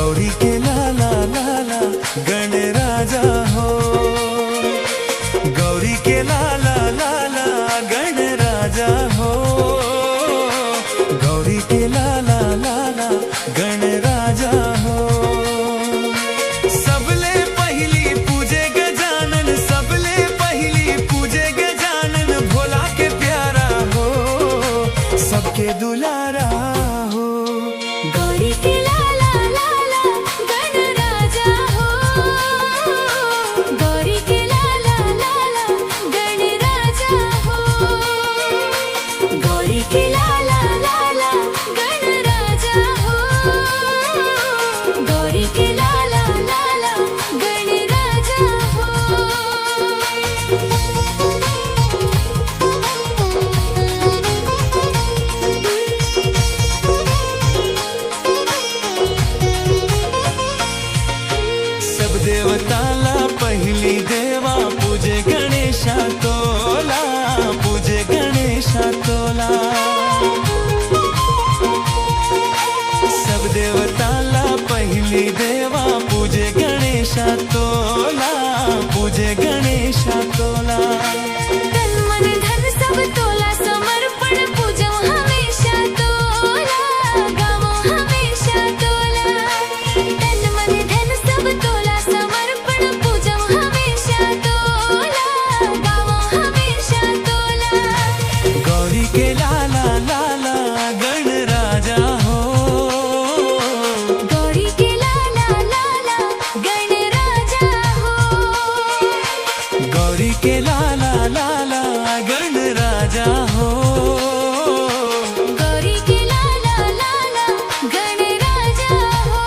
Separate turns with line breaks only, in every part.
गौरी के लाला लाला गणराजा हो, गौरी के लाला लाला गणराजा हो, गौरी के लाला लाला गणराजा हो। सबले पहिली पूजे गजानन, सबले पहिली पूजे गजानन, भोला के प्यारा हो, सबके दुलारा हो।
गौरी के लाला लाला गणराजा हो, गौरी के लाला लाला गणराजा हो, गौरी के लाला लाला गणराजा हो, गौरी के लाला लाला गणराजा हो।
सब देवताला पहिली देवा पूजे गणेशा तोला, पूजे गणेशा तोला। सब देवताला पहिली देवा पूजे गणेशा तोला, पूजे गणेशा तोला।
तन मन धन सब तोला समर्पण, पूजो हमेशा तोला, गावो हमेशा तोला। तन मन धन सब तोला समर्पण, पूजो हमेशा तोला, गावो हमेशा तोला।
गौरी के लाला लाला गणराजा हो,
गौरी के लाला लाला गणराजा हो,
गौरी के लाला लाला गणराजा हो।
गौरी के लाला लाला गणराजा हो।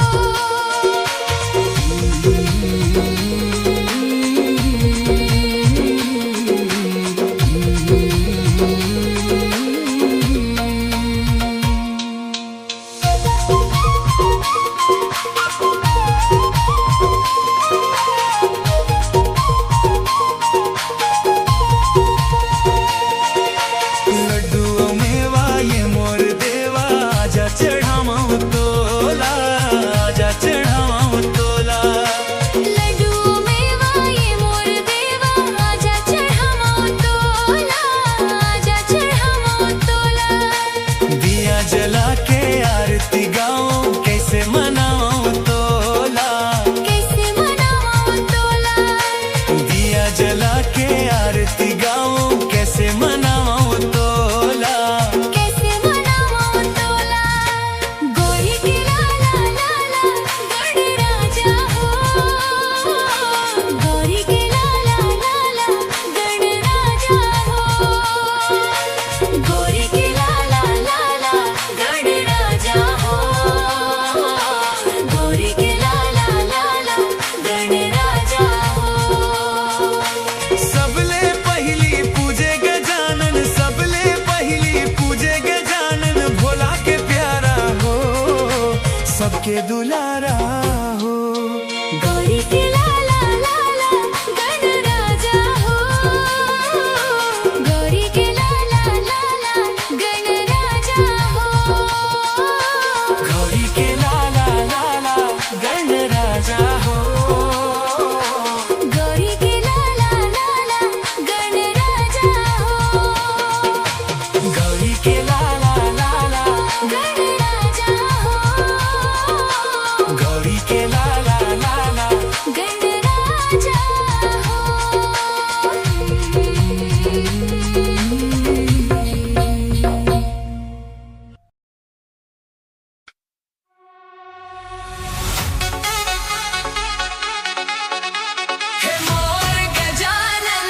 लड्डू मेवा ये मोर देवा, आजा चढ़ावाऊं तोला, आजा चढ़ावाऊं तोला।
लड्डू मेवा ये मोर देवा, आजा चढ़ावो तोला, आजा चढ़ावो तोला।
दिया जला के आरती गाऊं, कैसे मनाऊं तोला,
कैसे मनावो तोला।
दिया जला के आरती गाऊं, कैसे मनाऊं तोला।
कैसे मनावो तोला। गौरी के लाला लाला गणराजा हो, गौरी के लाला लाला गणराजा हो, गौरी के लाला लाला गणराजा हो, गौरी के लाला लाला गणराजा हो।
सबले पहिली पूजे गजानन, सबले पहिली पूजे गजानन, भोला के प्यारा हो, सबके दुलारा हो।
गौरी के लाला लाला गणराजा हो, गौरी के लाला लाला गणराजा हो,
गौरी के लाला लाला गणराजा हो,
गौरी के लाला लाला गणराजा हो,
गौरी के लाला लाला,
गणराजा हो,
गौरी के लाला लाला।
गणराजा हो।
हे मोर गजानन,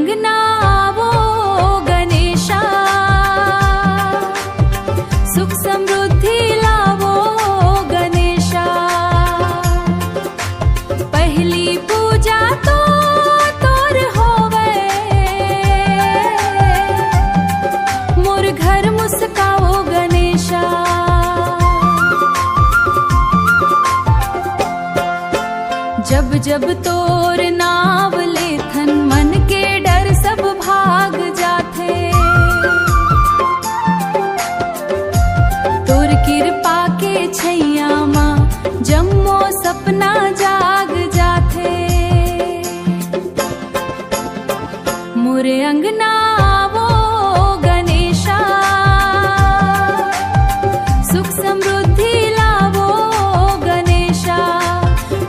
अंगना आवो गणेशा, सुख समृद्धि लावो गणेशा। पहली पूजा तो तोर होवे, मोर घर मुस्काओ गणेशा। जब जब तोर नाव लेथन मन के डर सब भाग जाथे, तोर कृपा के छैया माँ जम्मो सपना जाग जाथे। मोरे अंगना आवो गणेशा, सुख समृद्धि लावो गणेशा।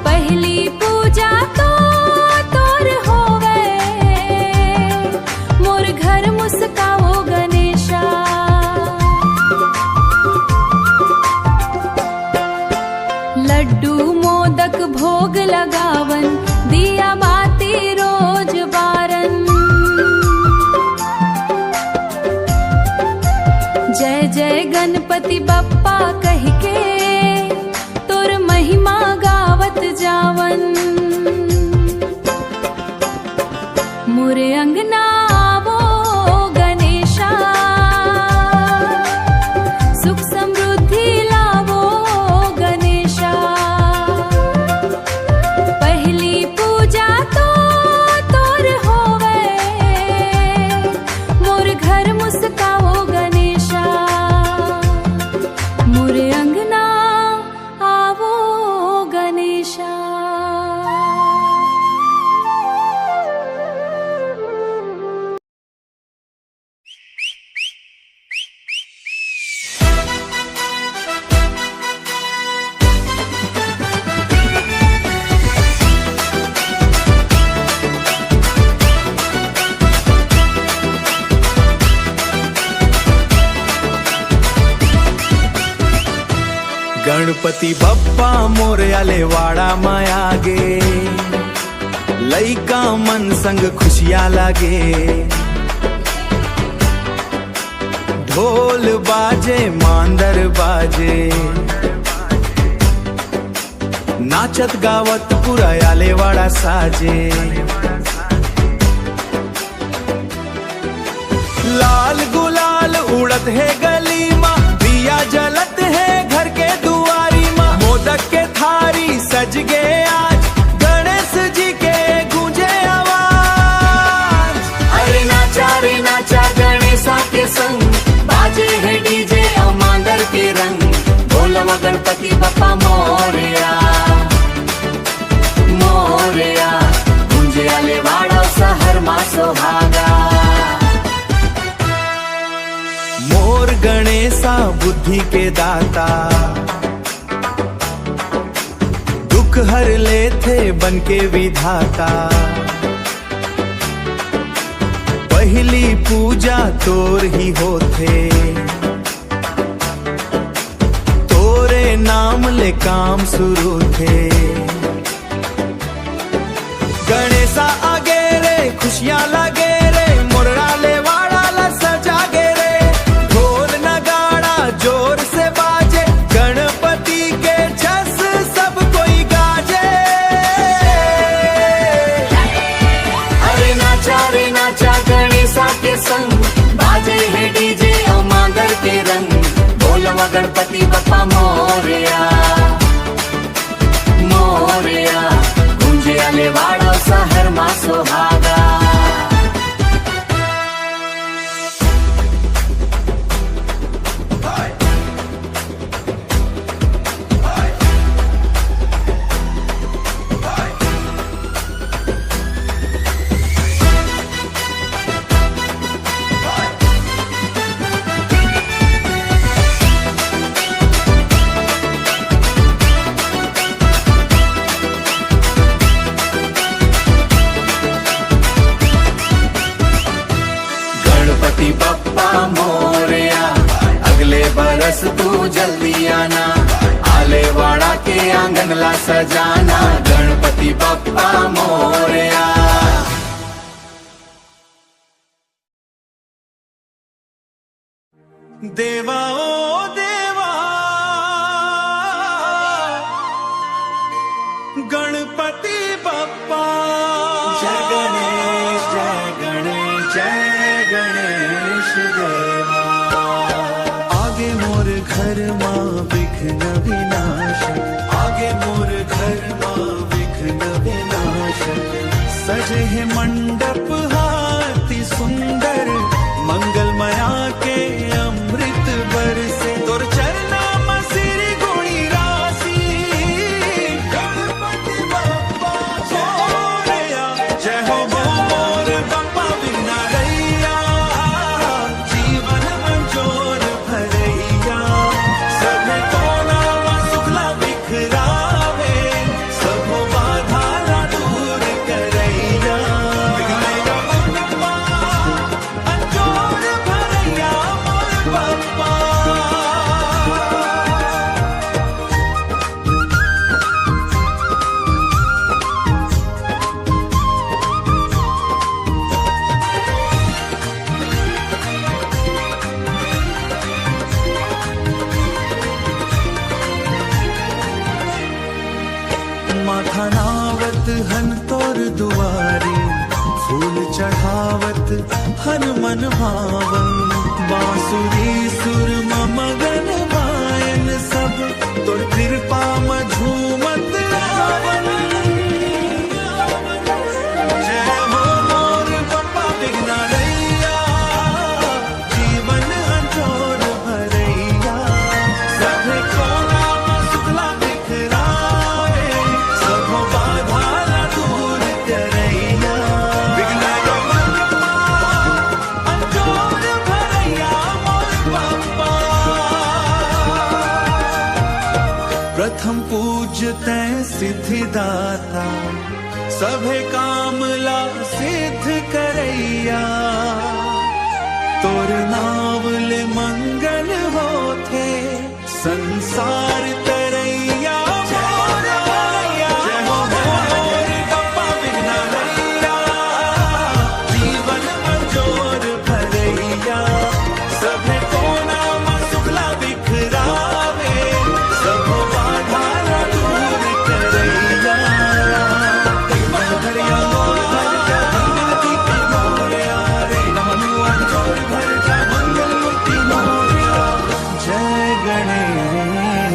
पहली पूजा तो तोर होवे, मोर घर मुस्काओ गणेशा। लड्डू मोदक भोग लगावन, दिया बाती रोज बारन। जय जय गणपति बप्पा कह के तोर महिमा गावत जावन। मोरे अंगना आवो गणेशा, सुख समृद्धि लावो गणेशा। पहली पूजा तो तोर होवे, मोर घर मुस्काओ गणेशा। मोरे अंगना आवो गणेशा।
गणपति बप्पा मोरयाले वाड़ा मायागे, लइका मन संग खुशियां लागे। ढोल बाजे मांदर बाजे, नाचत गावत पूरा याले वाड़ा साजे। लाल गुलाल उड़त है गली माँ, दिया जलत है घर के दुआरी माँ। मोदक के थारी सज गए आज, गणेश जी के गूंजे आवाज।
अरे नाचा गणेशा के संग, बाजे है डीजे और मांदर के रंग। बोलवा गणपति बप्पा मोरया मोरया, गूंजे आले वाड़ा शहर माँ सोहागा।
मोर गणेशा बुद्धि के दाता, दुख हर लेथे बन के विधाता। पहली पूजा तोर ही होथे, तोरे नाम ले काम शुरू थे। गणेशा आगे रे खुशियां लगे रे, मोरड़ा ले वाड़ा ला सजागे रे। ढोल नगाड़ा जोर से बाजे, गणपति के जस सब कोई गाजे।
अरे नाचा गणेशा के संग, बाजे है डीजे और मांदर के रंग। बोलवा गणपति बप्पा मोरया मोरया, गूंजे आले वाड़ा शहर माँ सोहागा।
गणपति बप्पा मोरया, अगले बरस तू जल्दी आना। आले वाड़ा के आंगन ला सजाना, गणपति बप्पा मोरया। देवा ओ देवा गणपति बप्पा
जय गणेश जय गणेश जय गणेश देवा।
आगे मोर घर मां विघ्न विनाशक, आगे मोर घर मां विघ्न विनाशक। सजे है मंडप हाथी सुंदर, मंगलमया के अमृत बरसे। तोर चरना मसिर गुणी राशि, गणपति बप्पा मोरया। जय हो मोर बप्पा विघ्नहैया, जीवन अंजोर भरैया। सब कोना सुखला बिखरावे, सब बाधा ना दूर करैया। विघ्नहैया बप्पा अंजोर भरैया मोर बप्पा। माथा नावत हन तोर दुआरी, फूल चढ़ावत हन मन भावन। बांसुरी सुर मगन गायन, सब तोर कृपा म झूमत रावण। जय हो मोर बप्पा विघ्नहैया, जीवन अंजोर भरैया। सब कोना सुखला बिखरावे, सब बाधा ना दूर करैया। विघ्नहैया बप्पा अंजोर भरैया मोर बप्पा। प्रथम पूज्य तै सिद्धिदाता, सभे काम ला सिद्ध करैया। तोर नाव ले मंगल होथे, संसार तरैया मोरैया। जय हो मोर बप्पा विघ्नहैया, जीवन अंजोर भरैया। सभे कोना म सुखला बिखरावे, सब बाधा ना दूर करैया। भरैया मोर भरजा मंगल मूर्ति मोरया रे, नमो अंजोर भरजा मंगल मूर्ति मोरया। जय गणेश